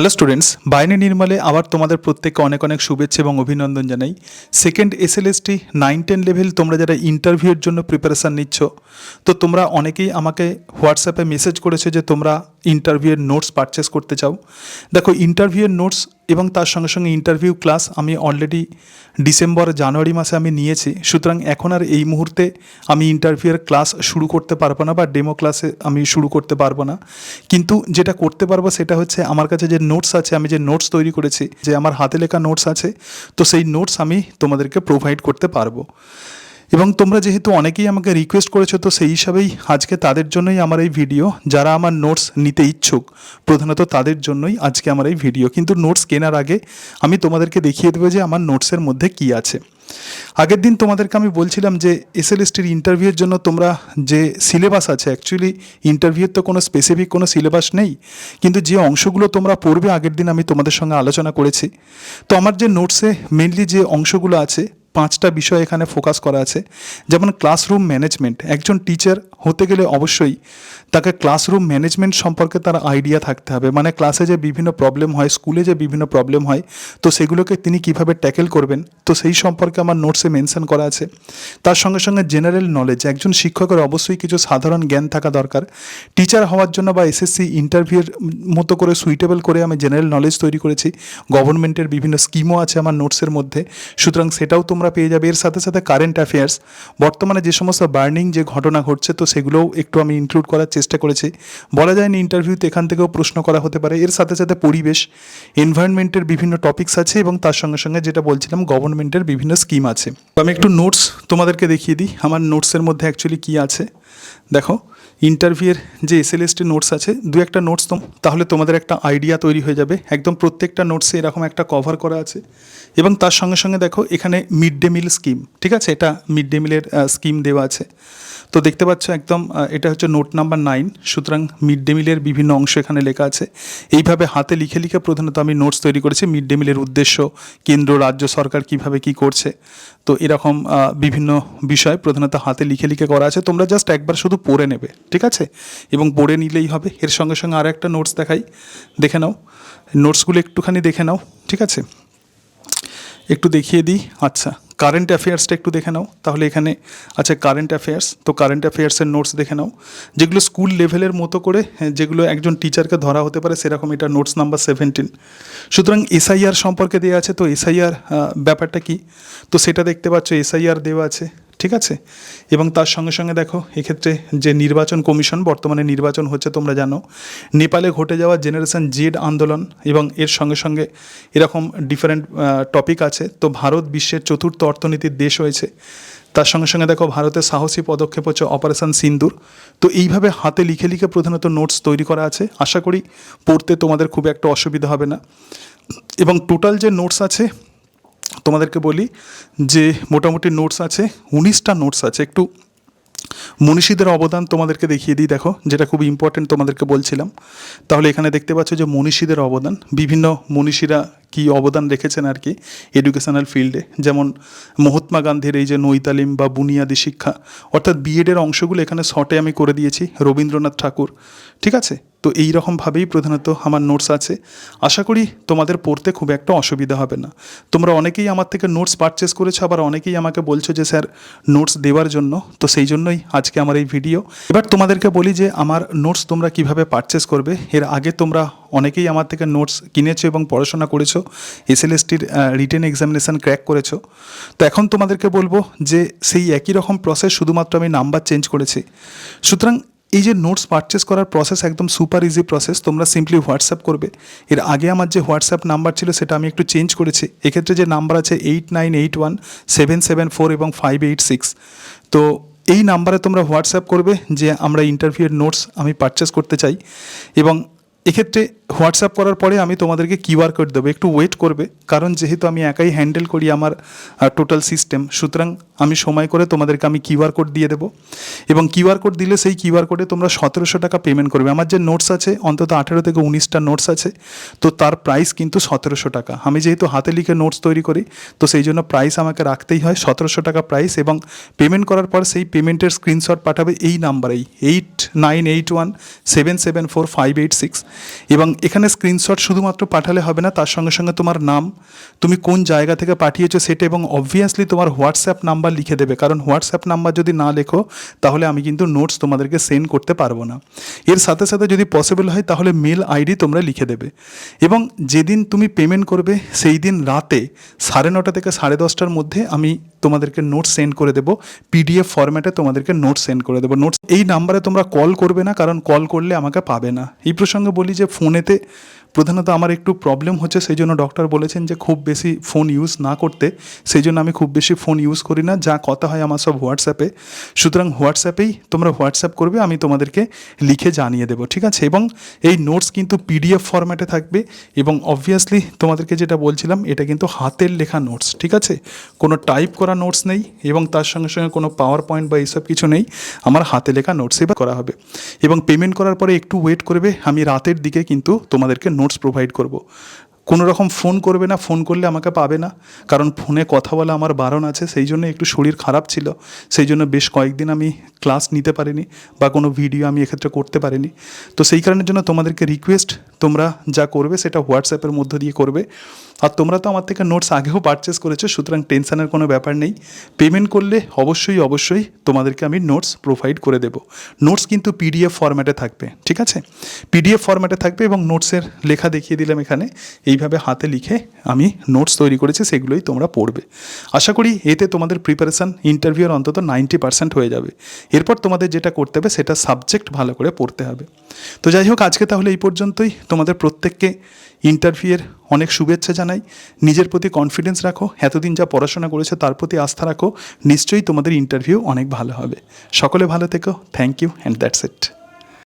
Hello students, বাইরে নির্মলে আবার তোমাদের প্রত্যেককে অনেক অনেক শুভেচ্ছা এবং অভিনন্দন জানাই। সেকেন্ড এসএলএসটি 9-10 লেভেল তোমরা যারা ইন্টারভিউর জন্য প্রিপারেশান নিচ্ছ, তো তোমরা অনেকেই আমাকে হোয়াটসঅ্যাপে মেসেজ করেছো যে তোমরা ইন্টারভিউয়ের নোটস পারচেস করতে চাও। দেখো, ইন্টারভিউয়ের নোটস এবং তার সঙ্গে সঙ্গে ইন্টারভিউ ক্লাস আমি অলরেডি ডিসেম্বর জানুয়ারি মাসে আমি নিয়েছি। সুতরাং এখন আর এই মুহূর্তে আমি ইন্টারভিউয়ের ক্লাস শুরু করতে পারবো না বা ডেমো ক্লাসে আমি শুরু করতে পারবো না। কিন্তু যেটা করতে পারবো সেটা হচ্ছে আমার কাছে যে নোটস আছে, আমি যে নোটস তৈরি করেছি, যে আমার হাতে লেখা নোটস আছে, তো সেই নোটস আমি তোমাদেরকে প্রোভাইড করতে পারবো। এবং তোমরা যেহেতু অনেকেই আমাকে রিকোয়েস্ট করেছো, তো সেই হিসাবেই আজকে তাদের জন্যই আমার এই ভিডিও। যারা আমার নোটস নিতে ইচ্ছুক প্রধানত তাদের জন্যই আজকে আমার এই ভিডিও। কিন্তু নোটস কেনার আগে আমি তোমাদেরকে দেখিয়ে দেবো যে আমার নোটসের মধ্যে কি আছে। আগের দিন তোমাদেরকে আমি বলছিলাম যে এসএলএসটির ইন্টারভিউয়ের জন্য তোমরা যে সিলেবাস আছে, অ্যাকচুয়ালি ইন্টারভিউয়ের তো কোনো স্পেসিফিক কোনো সিলেবাস নেই, কিন্তু যে অংশগুলো তোমরা পড়বে আগের দিন আমি তোমাদের সঙ্গে আলোচনা করেছি। তো আমার যে নোটসে মেনলি যে অংশগুলো আছে, 5টা বিষয় এখানে ফোকাস করা আছে। যেমন ক্লাসরুম ম্যানেজমেন্ট। একজন টিচার হতে গেলে অবশ্যই তাকে ক্লাসরুম ম্যানেজমেন্ট সম্পর্কে তার আইডিয়া থাকতে হবে। মানে ক্লাসে যে বিভিন্ন প্রবলেম হয়, স্কুলে যে বিভিন্ন প্রবলেম হয়, তো সেগুলোকে তিনি কিভাবে ট্যাকেল করবেন, তো সেই সম্পর্কে আমার নোটসে মেনশন করা আছে। তার সঙ্গে সঙ্গে জেনারেল নলেজ। একজন শিক্ষকের অবশ্যই কিছু সাধারণ জ্ঞান থাকা দরকার। টিচার হওয়ার জন্য বা এসএসসি ইন্টারভিউর মতো করে সুইটেবল করে আমি জেনারেল নলেজ তৈরি করেছি। গভর্নমেন্টের বিভিন্ন স্কিমও আছে আমার নোটসের মধ্যে, সুতরাং সেটাও তোমরা পেয়ে যাবে। এর সাথে সাথে কারেন্ট অ্যাফেয়ার্স, বর্তমানে যে সমস্ত বার্নিং যে ঘটনা ঘটছে, তো সেগুলোও একটু আমি ইনক্লুড করার চেষ্টা করেছি। বলা যায় না ইন্টারভিউতে এখান থেকেও প্রশ্ন করা হতে পারে। এর সাথে সাথে পরিবেশ, এনভায়রনমেন্টের বিভিন্ন টপিকস আছে এবং তার সঙ্গে সঙ্গে যেটা বলছিলাম গভর্নমেন্টের বিভিন্ন স্কিম আছে। তো আমি একটু নোটস তোমাদেরকে দেখিয়ে দিই আমার নোটসের মধ্যে অ্যাকচুয়ালি কী আছে। দেখো, ইন্টারভিউয়ের যে এসএলএসটি নোটস আছে, দু একটা নোটস তাহলে তোমাদের একটা আইডিয়া তৈরি হয়ে যাবে। একদম প্রত্যেকটা নোটসে এরকম একটা কভার করা আছে এবং তার সঙ্গে সঙ্গে দেখো এখানে মিড ডে মিল স্কিম, ঠিক আছে, এটা মিড ডে মিলের স্কিম দেওয়া আছে। তো দেখতে পাচ্ছ একদম এটা হচ্ছে নোট নাম্বার 9। সুতরাং মিড ডে মিলের বিভিন্ন অংশ এখানে লেখা আছে। এইভাবে হাতে লিখে লিখে প্রধানত আমি নোটস তৈরি করেছি। মিড ডে মিলের উদ্দেশ্য, কেন্দ্র রাজ্য সরকার কিভাবে কি করছে, তো এরকম বিভিন্ন বিষয় প্রধানত হাতে লিখে লিখে করা আছে। তোমরা জাস্ট একবার শুধু পড়ে নেবে, ঠিক আছে, এবং পড়ে নিলেই হবে। এর সঙ্গে সঙ্গে আর একটা নোটস দেখাই, দেখে নাও। নোটসগুলো একটুখানি দেখে নাও, ঠিক আছে, একটু দেখিয়ে দিই। আচ্ছা, কারেন্ট অ্যাফেয়ার্সটা একটু দেখে নাও। তাহলে এখানে আছে কারেন্ট অ্যাফেয়ার্স। তো কারেন্ট অ্যাফেয়ার্সের নোটস দেখে নাও, যেগুলো স্কুল লেভেলের মতো করে, যেগুলো একজন টিচারকে ধরা হতে পারে সেরকম। এটা নোটস নাম্বার 17। সুতরাং এসআইআর সম্পর্কে দেওয়া আছে। তো এসআইআর ব্যাপারটা কি, তো সেটা দেখতে পাচ্ছ, এসআইআর দেওয়া আছে, ঠিক আছে। এবং তার সঙ্গে সঙ্গে দেখো এক্ষেত্রে যে নির্বাচন কমিশন, বর্তমানে নির্বাচন হচ্ছে তোমরা জানো, নেপালে ঘটে যাওয়া জেনারেশন জেড আন্দোলন এবং এর সঙ্গে সঙ্গে এরকম ডিফারেন্ট টপিক আছে। তো ভারত বিশ্বের চতুর্থ অর্থনীতির দেশ হয়েছে। তার সঙ্গে সঙ্গে দেখো ভারতের সাহসী পদক্ষেপ হচ্ছে অপারেশন সিন্দুর। তো এইভাবে হাতে লিখে লিখে প্রধানত নোটস তৈরি করা আছে। আশা করি পড়তে তোমাদের খুব একটা অসুবিধা হবে না। এবং টোটাল যে নোটস আছে তোমাদেরকে বলি যে মোটামুটি নোটস আছে 19টা নোটস আছে। একটু মনীষীদের অবদান তোমাদেরকে দেখিয়ে দিই। দেখো, যেটা খুব ইম্পর্টেন্ট তোমাদেরকে বলছিলাম। তাহলে এখানে দেখতে পাচ্ছ যে মনীষীদের অবদান, বিভিন্ন মনীষীরা কী অবদান রেখেছেন আর কি এডুকেশনাল ফিল্ডে। যেমন মহাত্মা গান্ধীর এই যে নৈতালিম বা বুনিয়াদী শিক্ষা, অর্থাৎ বিএডের অংশগুলো এখানে শর্টে আমি করে দিয়েছি। রবীন্দ্রনাথ ঠাকুর, ঠিক আছে। তো এই রকমভাবেই প্রধানত আমার নোটস আছে। আশা করি তোমাদের পড়তে খুব একটা অসুবিধা হবে না। তোমরা অনেকেই আমার থেকে নোটস পারচেস করেছো, আবার অনেকেই আমাকে বলছো যে স্যার নোটস দেওয়ার জন্য। তো সেই জন্যই আজকে আমার এই ভিডিও। এবার তোমাদেরকে বলি যে আমার নোটস তোমরা কিভাবে পারচেস করবে। এর আগে তোমরা অনেকেই আমার থেকে নোটস কিনেছো এবং পড়াশোনা করেছো, এসএলএসটির রিটেন এক্সামিনেশান ক্র্যাক করেছো। তো এখন তোমাদেরকে বলবো যে সেই একই রকম প্রসেস, শুধুমাত্র আমি নাম্বার চেঞ্জ করেছি। সুতরাং এই যে নোটস পারচেস করার প্রসেস একদম সুপার ইজি প্রসেস। তোমরা সিম্পলি হোয়াটসঅ্যাপ করবে। এর আগে আমার যে হোয়াটসঅ্যাপ নাম্বার ছিল সেটা আমি একটু চেঞ্জ করেছি। এক্ষেত্রে যে নাম্বার আছে 89817774 এবং 586, তো এই নাম্বারে তোমরা হোয়াটসঅ্যাপ করবে যে আমরা ইন্টারভিউয়ের নোটস আমি পারচেস করতে চাই। এবং এক্ষেত্রে হোয়াটসঅ্যাপ করার পরে আমি তোমাদেরকে কিউআর কোড দেবো। একটু ওয়েট করবে, কারণ যেহেতু আমি একাই হ্যান্ডেল করি আমার টোটাল সিস্টেম, সুতরাং আমি সময় করে তোমাদেরকে আমি কিউআর কোড দিয়ে দেবো। এবং কিউআর কোড দিলে সেই কিউআর কোডে তোমরা 1700 টাকা পেমেন্ট করবে। আমার যে নোটস আছে অন্তত 18 থেকে 19টা নোটস আছে, তো তার প্রাইস কিন্তু 1700 টাকা। আমি যেহেতু হাতে লিখে নোটস তৈরি করি, তো সেই জন্য প্রাইস আমাকে রাখতেই হয় 1700 টাকা প্রাইস। এবং পেমেন্ট করার পর সেই পেমেন্টের স্ক্রিনশট পাঠাবে এই নাম্বারেই 8981774586। এবং এখানে স্ক্রিনশট শুধুমাত্র পাঠালে হবে না, তার সঙ্গে সঙ্গে তোমার নাম, তুমি কোন জায়গা থেকে পাঠিয়েছো সেটা, এবং অবভিয়াসলি তোমার হোয়াটসঅ্যাপ নাম্বার লিখে দেবে, কারণ হোয়াটসঅ্যাপ নাম্বার যদি না লেখো তাহলে আমি কিন্তু নোটস তোমাদেরকে সেন্ড করতে পারবো না। এর সাথে সাথে যদি পসিবল হয় তাহলে মেল আইডি তোমরা লিখে দেবে। এবং যেদিন তুমি পেমেন্ট করবে সেই দিন রাতে 9:30 থেকে 10:30টার মধ্যে আমি তোমাদেরকে নোটস সেন্ড করে দেবো, পিডিএফ ফরম্যাটে তোমাদেরকে নোটস সেন্ড করে দেবো। নোটস এই নাম্বারে তোমরা কল করবে না, কারণ কল করলে আমাকে পাবে না। এই প্রসঙ্গে বলি যে ফোনেতে প্রধানত আমার একটু প্রবলেম হচ্ছে, সেই জন্য ডক্টর বলেছেন যে খুব বেশি ফোন ইউজ না করতে, সেই জন্য আমি খুব বেশি ফোন ইউজ করি না, যা কথা হয় আমার সব হোয়াটসঅ্যাপে। সুতরাং হোয়াটসঅ্যাপেই তোমরা হোয়াটসঅ্যাপ করবে, আমি তোমাদেরকে লিখে জানিয়ে দেবো, ঠিক আছে? এবং এই নোটস কিন্তু পিডিএফ ফরম্যাটে থাকবে, এবং অবভিয়াসলি তোমাদেরকে যেটা বলছিলাম এটা কিন্তু হাতের লেখা নোটস, ঠিক আছে? কোনো টাইপ করা নোটস নেই, এবং তার সঙ্গে সঙ্গে কোনো পাওয়ার পয়েন্ট বা এইসব কিছু নেই, আমার হাতে লেখা নোটস এবার করা হবে। এবং পেমেন্ট করার পরে একটু ওয়েট করবে, আমি রাতের দিকে কিন্তু তোমাদেরকে নোটস প্রোভাইড করব। কোনো রকম ফোন করবে না, ফোন করলে আমাকে পাবে না, কারণ ফোনে কথা বলা আমার বারণ আছে, সেই জন্য একটু শরীর খারাপ ছিল, সেই জন্য বেশ কয়েকদিন আমি ক্লাস নিতে পারিনি বা কোনো ভিডিও আমি এক্ষেত্রে করতে পারিনি। তো সেই কারণের জন্য তোমাদেরকে রিকোয়েস্ট, তোমরা যা করবে সেটা হোয়াটসঅ্যাপের মধ্য দিয়ে করবে। আর তোমরা তো আমার থেকে নোটস আগেও পারচেস করেছো, সুতরাং টেনশনের কোনো ব্যাপার নেই। পেমেন্ট করলে অবশ্যই তোমাদেরকে আমি নোটস প্রোভাইড করে দেবো। নোটস কিন্তু পিডিএফ ফরম্যাটে থাকবে, ঠিক আছে? পিডিএফ ফরম্যাটে থাকবে, এবং নোটসের লেখা দেখিয়ে দিলাম এখানে, এইভাবে হাতে লিখে আমি নোটস তৈরি করেছি, সেগুলোই তোমরা পড়বে। আশা করি এতে তোমাদের প্রিপারেশান ইন্টারভিউর অন্তত 90% হয়ে যাবে। এরপর তোমাদের যেটা করতে হবে সেটা সাবজেক্ট ভালো করে পড়তে হবে। তো যাই হোক, আজকে তাহলে এই পর্যন্তই। তোমাদের প্রত্যেককে ইন্টারভিউয়ের অনেক শুভেচ্ছা জানাই। নিজের প্রতি কনফিডেন্স রাখো, এতদিন যা পড়াশোনা করেছো তার প্রতি আস্থা রাখো, নিশ্চয়ই তোমাদের ইন্টারভিউ অনেক ভালো হবে। সকলে ভালো থেকো। Thank you and that's it.